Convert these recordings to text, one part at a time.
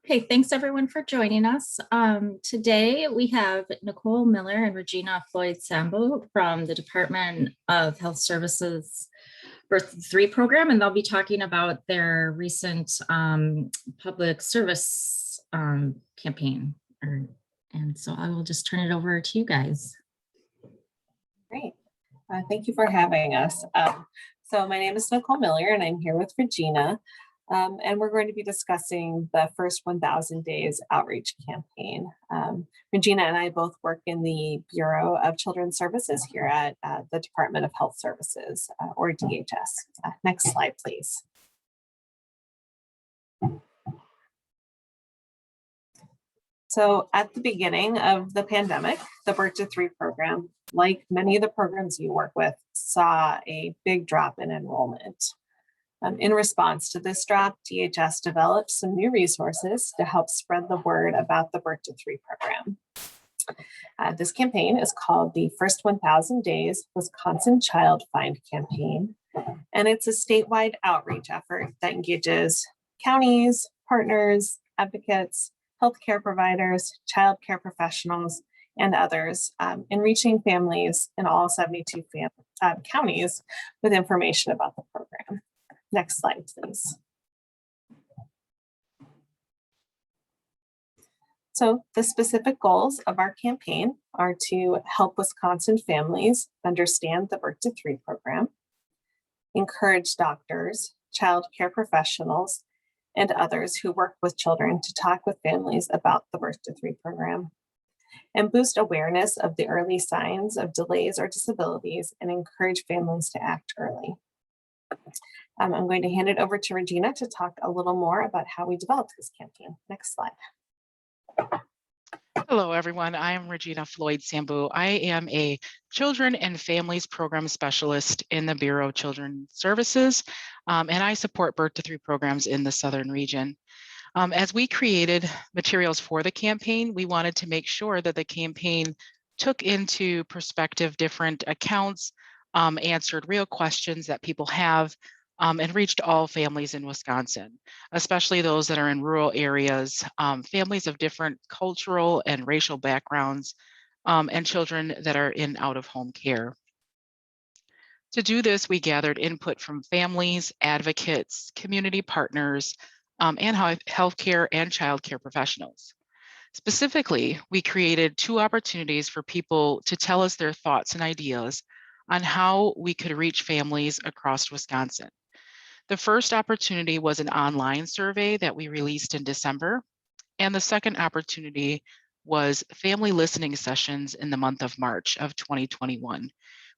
Okay, thanks everyone for joining us. Today we have Nicole Miller and Regina Floyd-Sambo from the Department of Health Services Birth to 3 program, and they'll be talking about their recent public service campaign. And so I will just turn it over to you guys. Great. Thank you for having us. So my name is Nicole Miller and I'm here with Regina. And we're going to be discussing the first 1,000 days outreach campaign. Regina and I both work in the Bureau of Children's Services here at the Department of Health Services, or DHS. Next slide, please. So at the beginning of the pandemic, the Birth to 3 program, like many of the programs you work with, saw a big drop in enrollment. In response to this drop, DHS developed some new resources to help spread the word about the Birth to 3 program. This campaign is called the First 1,000 Days Wisconsin Child Find Campaign, and it's a statewide outreach effort that engages counties, partners, advocates, healthcare providers, child care professionals, and others in reaching families in all 72 counties with information about the program. Next slide, please. So the specific goals of our campaign are to help Wisconsin families understand the Birth to 3 program, encourage doctors, child care professionals, and others who work with children to talk with families about the Birth to 3 program, and boost awareness of the early signs of delays or disabilities and encourage families to act early. I'm going to hand it over to Regina to talk a little more about how we developed this campaign. Next slide. Hello, everyone. I am Regina Floyd-Sambo. I am a Children and Families Program Specialist in the Bureau of Children's Services, and I support Birth to 3 programs in the Southern region. As we created materials for the campaign, we wanted to make sure that the campaign took into perspective different accounts, answered real questions that people have, and reached all families in Wisconsin, especially those that are in rural areas, families of different cultural and racial backgrounds, and children that are in out-of-home care. To do this, we gathered input from families, advocates, community partners, and healthcare and childcare professionals. Specifically, we created 2 opportunities for people to tell us their thoughts and ideas on how we could reach families across Wisconsin. The first opportunity was an online survey that we released in December, and the second opportunity was family listening sessions in the month of March of 2021,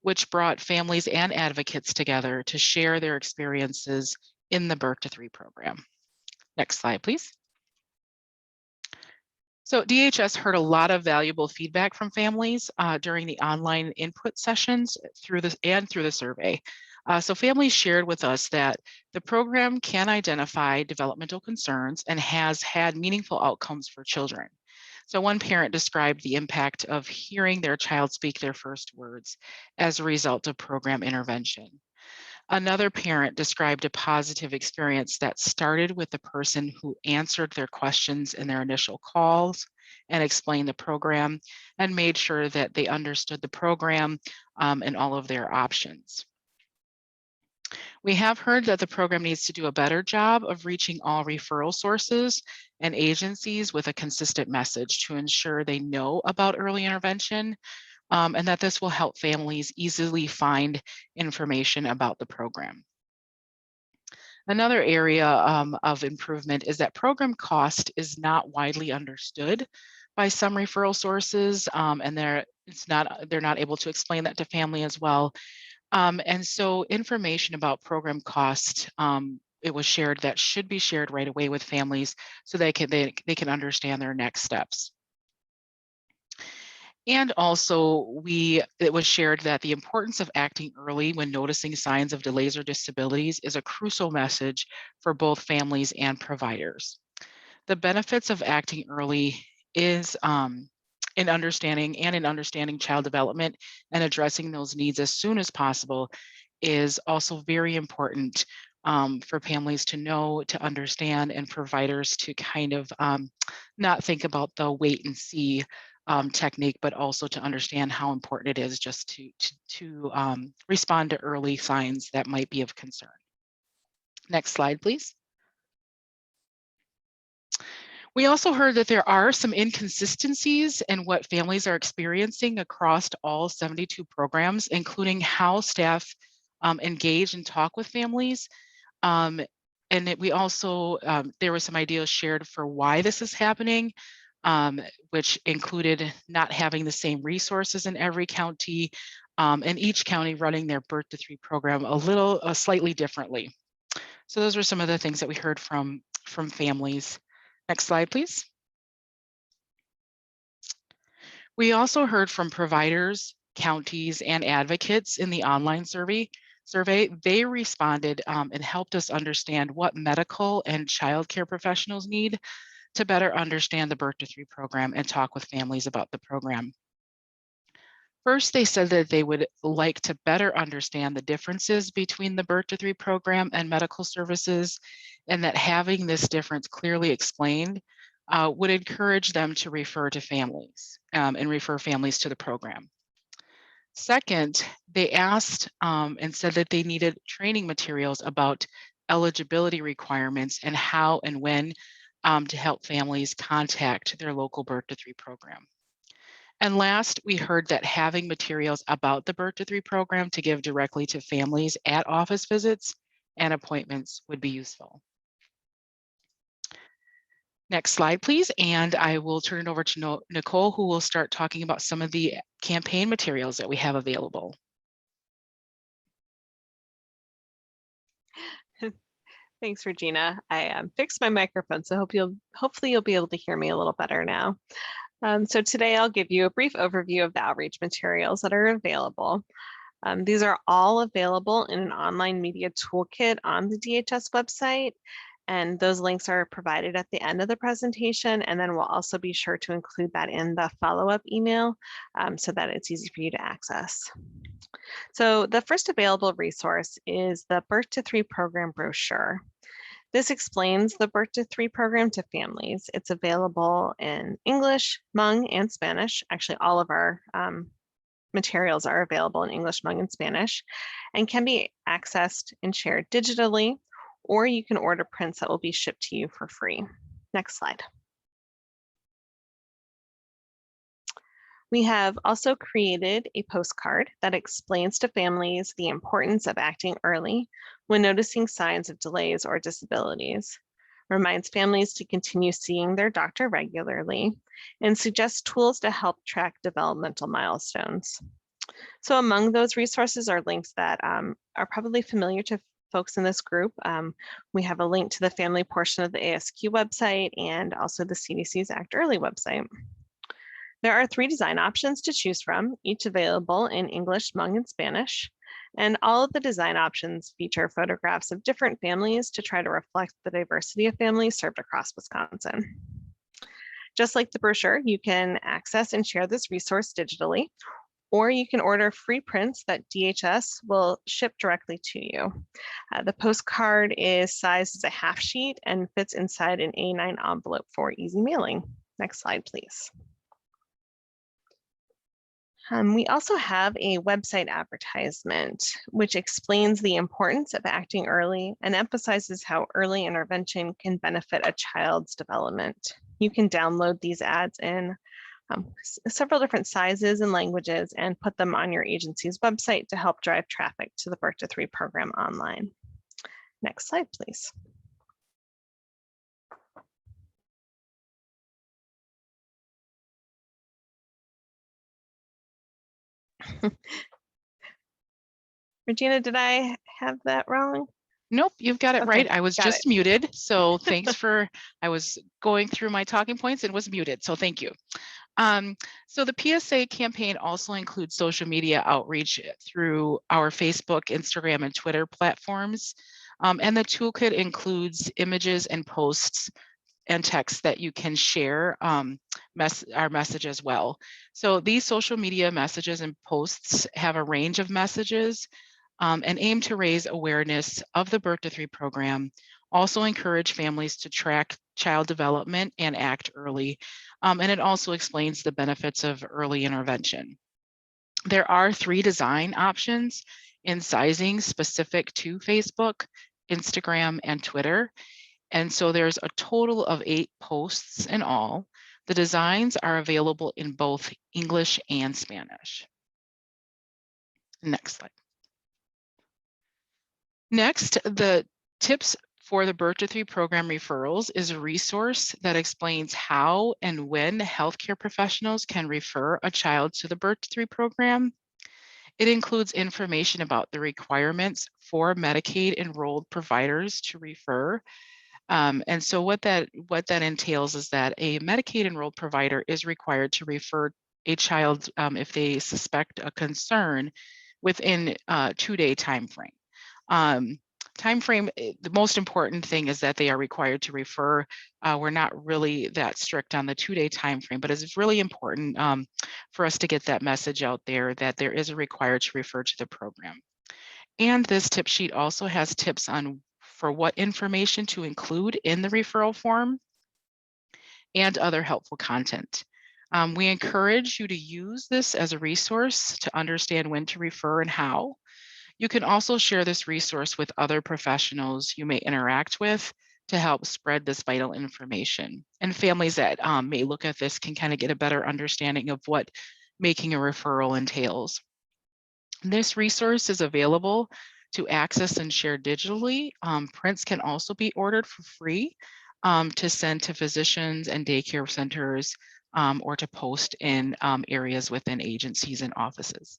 which brought families and advocates together to share their experiences in the Birth to 3 program. Next slide, please. So DHS heard a lot of valuable feedback from families during the online input sessions through the survey. So families shared with us that the program can identify developmental concerns and has had meaningful outcomes for children. So one parent described the impact of hearing their child speak their first words as a result of program intervention. Another parent described a positive experience that started with the person who answered their questions in their initial calls and explained the program and made sure that they understood the program and all of their options. We have heard that the program needs to do a better job of reaching all referral sources and agencies with a consistent message to ensure they know about early intervention, and that this will help families easily find information about the program. Another area of improvement is that program cost is not widely understood by some referral sources, and they're not able to explain that to family as well. And so information about program cost, it was shared that should be shared right away with families so they can understand their next steps. And also it was shared that the importance of acting early when noticing signs of delays or disabilities is a crucial message for both families and providers. The benefits of acting early is in understanding child development and addressing those needs as soon as possible is also very important for families to know, to understand, and providers to kind of not think about the wait and see technique, but also to understand how important it is just to respond to early signs that might be of concern. Next slide, please. We also heard that there are some inconsistencies in what families are experiencing across all 72 programs, including how staff engage and talk with families. We also, there were some ideas shared for why this is happening, which included not having the same resources in every county, and each county running their birth to 3 program slightly differently. So those were some of the things that we heard from families. Next slide, please. We also heard from providers, counties, and advocates in the online survey. They responded and helped us understand what medical and childcare professionals need to better understand the birth to 3 program and talk with families about the program. First, they said that they would like to better understand the differences between the birth to 3 program and medical services, and that having this difference clearly explained would encourage them to refer to families and refer families to the program. Second, they asked and said that they needed training materials about eligibility requirements and how and when to help families contact their local birth to 3 program. And last, we heard that having materials about the birth to 3 program to give directly to families at office visits and appointments would be useful. Next slide, please. And I will turn it over to Nicole, who will start talking about some of the campaign materials that we have available. Thanks, Regina. I fixed my microphone, so hopefully you'll be able to hear me a little better now. So today I'll give you a brief overview of the outreach materials that are available. These are all available in an online media toolkit on the DHS website, and those links are provided at the end of the presentation, and then we'll also be sure to include that in the follow-up email so that it's easy for you to access. So the first available resource is the Birth to 3 program brochure. This explains the Birth to 3 program to families. It's available in English, Hmong, and Spanish. Actually, all of our materials are available in English, Hmong, and Spanish, and can be accessed and shared digitally, or you can order prints that will be shipped to you for free. Next slide. We have also created a postcard that explains to families the importance of acting early when noticing signs of delays or disabilities, reminds families to continue seeing their doctor regularly, and suggests tools to help track developmental milestones. So among those resources are links that are probably familiar to folks in this group. We have a link to the family portion of the ASQ website and also the CDC's Act Early website. There are 3 design options to choose from, each available in English, Hmong, and Spanish. And all of the design options feature photographs of different families to try to reflect the diversity of families served across Wisconsin. Just like the brochure, you can access and share this resource digitally, or you can order free prints that DHS will ship directly to you. The postcard is sized as a half sheet and fits inside an A9 envelope for easy mailing. Next slide, please. We also have a website advertisement, which explains the importance of acting early and emphasizes how early intervention can benefit a child's development. You can download these ads in several different sizes and languages and put them on your agency's website to help drive traffic to the Birth to 3 program online. Next slide, please. Regina, did I have that wrong? Nope, you've got it Okay, right. I was got just it. muted. So thanks for, I was going through my talking points and was muted. So thank you. So the PSA campaign also includes social media outreach through our Facebook, Instagram, and Twitter platforms. And the toolkit includes images and posts and text that you can share our message as well. So these social media messages and posts have a range of messages and aim to raise awareness of the Birth to 3 program, also encourage families to track child development and act early. And it also explains the benefits of early intervention. There are 3 design options in sizing specific to Facebook, Instagram, and Twitter. And so there's a total of 8 posts in all. The designs are available in both English and Spanish. Next slide. Next, the tips for the Birth to 3 program referrals is a resource that explains how and when healthcare professionals can refer a child to the Birth to 3 program. It includes information about the requirements for Medicaid enrolled providers to refer. And so what that entails is that a Medicaid enrolled provider is required to refer a child if they suspect a concern within a 2-day time frame. The most important thing is that they are required to refer. We're not really that strict on the 2-day time frame, but it's really important for us to get that message out there that there is a required to refer to the program. And this tip sheet also has tips on for what information to include in the referral form and other helpful content. We encourage you to use this as a resource to understand when to refer and how. You can also share this resource with other professionals you may interact with to help spread this vital information. And families that may look at this can kind of get a better understanding of what making a referral entails. This resource is available to access and share digitally. Prints can also be ordered for free to send to physicians and daycare centers or to post in areas within agencies and offices.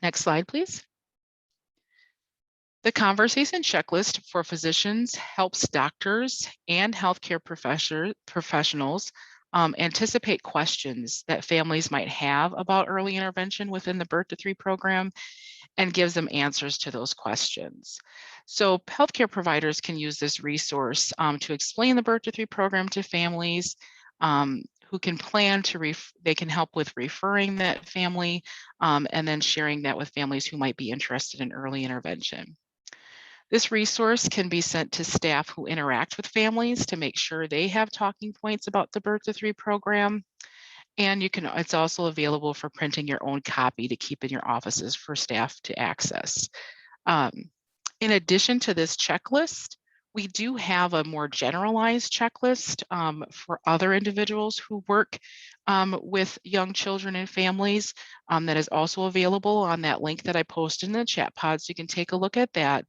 Next slide, please. The conversation checklist for physicians helps doctors and healthcare professionals anticipate questions that families might have about early intervention within the Birth to 3 program and gives them answers to those questions. So healthcare providers can use this resource to explain the Birth to 3 program to families who can plan to, they can help with referring that family and then sharing that with families who might be interested in early intervention. This resource can be sent to staff who interact with families to make sure they have talking points about the Birth to 3 program. And it's also available for printing your own copy to keep in your offices for staff to access. In addition to this checklist, we do have a more generalized checklist for other individuals who work with young children and families that is also available on that link that I posted in the chat pod, so you can take a look at that.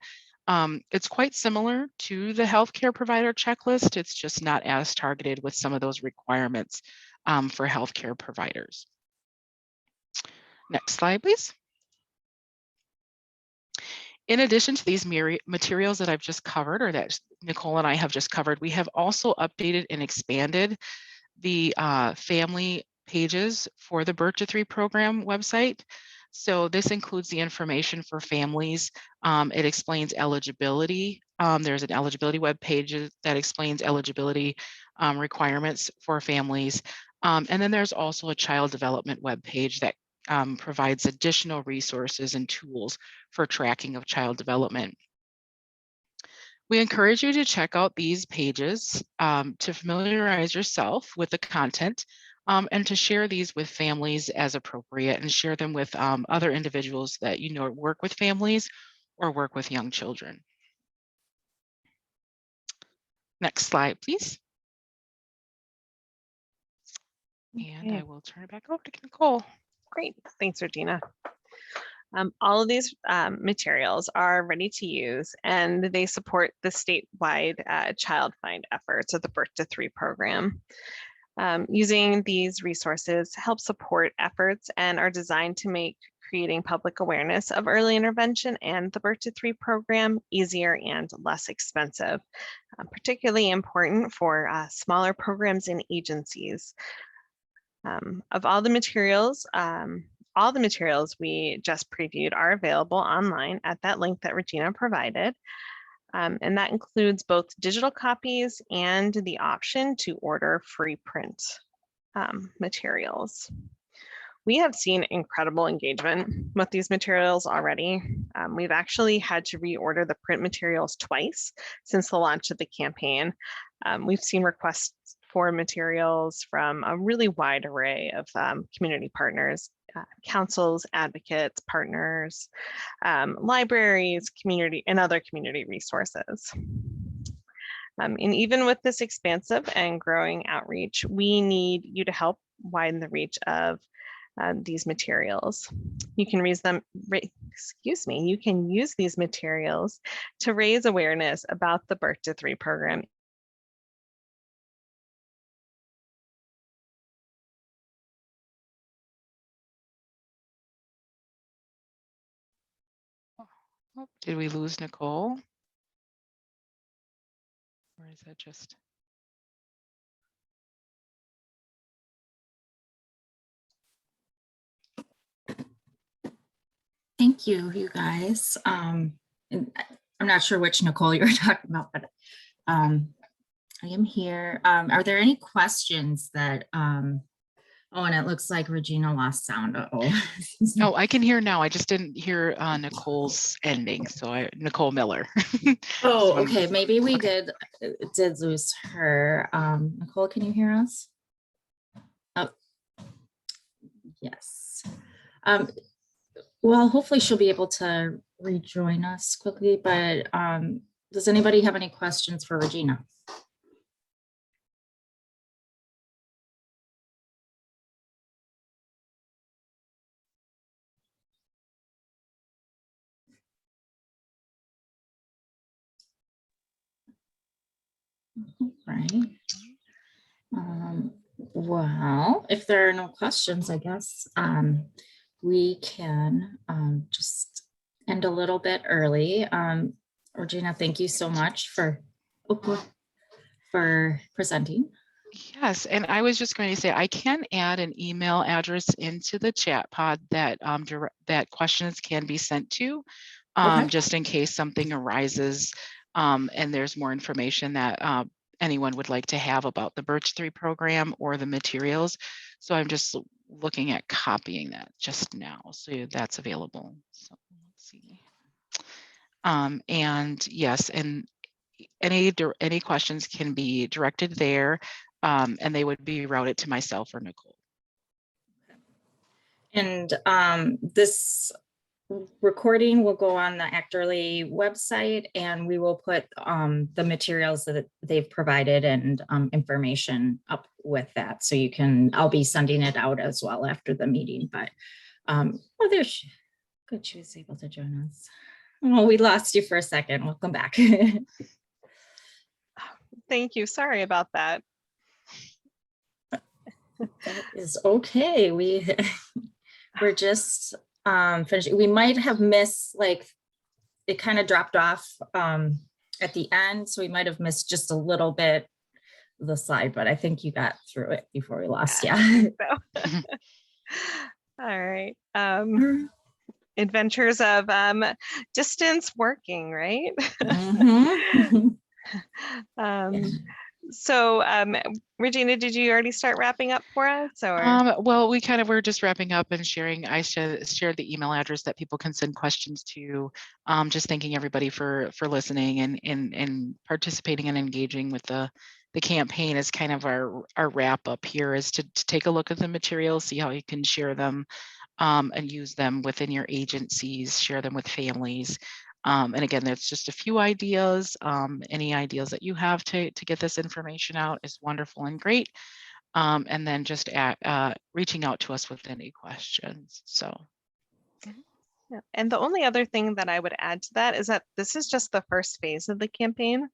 It's quite similar to the healthcare provider checklist. It's just not as targeted with some of those requirements for healthcare providers. Next slide, please. In addition to these materials that I've just covered, or that Nicole and I have just covered, we have also updated and expanded the family pages for the Birth to 3 program website. So this includes the information for families. It explains eligibility. There's an eligibility web page that explains eligibility requirements for families. And then there's also a child development web page that provides additional resources and tools for tracking of child development. We encourage you to check out these pages to familiarize yourself with the content and to share these with families as appropriate, and share them with other individuals that you know work with families or work with young children. Next slide, please. And I will turn it back over to Nicole. Great, thanks, Regina. All of these materials are ready to use, and they support the statewide child find efforts of the Birth to 3 program. Using these resources helps support efforts and are designed to make creating public awareness of early intervention and the Birth to 3 program easier and less expensive, particularly important for smaller programs and agencies. Of all the materials we just previewed are available online at that link that Regina provided. And that includes both digital copies and the option to order free print materials. We have seen incredible engagement with these materials already. We've actually had to reorder the print materials twice since the launch of the campaign. We've seen requests for materials from a really wide array of community partners, councils, advocates, partners, libraries, community, and other community resources. And even with this expansive and growing outreach, we need you to help widen the reach of these materials. You can you can use these materials to raise awareness about the Birth to 3 program. Oh, did we lose Nicole? Or is that just? Thank you, you guys. And I'm not sure which Nicole you were talking about, but I am here. Are there any questions that, oh, and it looks like Regina lost sound. Uh-oh. Oh, I can hear now. I just didn't hear Nicole's ending. So Nicole Miller. Oh, So okay. Maybe we okay. did lose her. Nicole, can you hear us? Oh, yes. Well, hopefully she'll be able to rejoin us quickly, but does anybody have any questions for Regina? Right. Well, if there are no questions, I guess we can just end a little bit early. Regina, thank you so much for presenting. Yes, and I was just going to say I can add an email address into the chat pod that that questions can be sent to, Okay. just in case something arises and there's more information that anyone would like to have about the Birch 3 program or the materials. So I'm just looking at copying that just now, so that's available. So let's see. And yes, and any questions can be directed there, and they would be routed to myself or Nicole. And this recording will go on the Actorly website, and we will put the materials that they've provided and information up with that. So you can, I'll be sending it out as well after the meeting, but oh, there's good. She was able to join us. Oh, we lost you for a second. Welcome back. Thank you. Sorry about that. That is okay. We're just finishing. We might have missed, like, it kind of dropped off at the end, so we might have missed just a little bit of the slide, but I think you got through it before we lost you. So. All right. Adventures of distance working, right? Mhm. So Regina, did you already start wrapping up for us? Or well, we kind of were just wrapping up and sharing. I shared the email address that people can send questions to. Just thanking everybody for listening and participating and engaging with the campaign is kind of our wrap up here, is to take a look at the materials, see how you can share them and use them within your agencies, share them with families. And again, there's just a few ideas. Any ideas that you have to get this information out is wonderful and great. And then just reaching out to us with any questions. So. yeah. And the only other thing that I would add to that is that this is just the first phase of the campaign.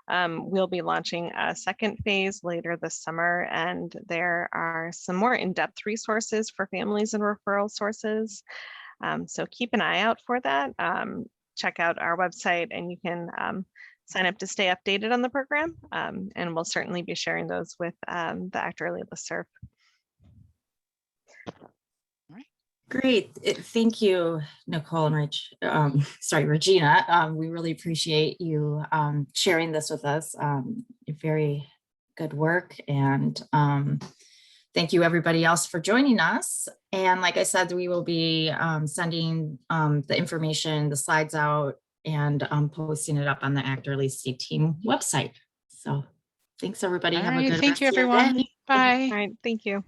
We'll be launching a second phase later this summer, and there are some more in-depth resources for families and referral sources. So keep an eye out for that. Check out our website, and you can sign up to stay updated on the program. And we'll certainly be sharing those with the Actorly listserv. Great. Thank you, Nicole and Regina. We really appreciate you sharing this with us. Very good work. And thank you everybody else for joining us. And like I said, we will be sending the information, the slides out and posting it up on the Act Early State Team website. So thanks everybody. All Have a right. good Thank you, rest of your everyone. day. Bye. All right, thank you.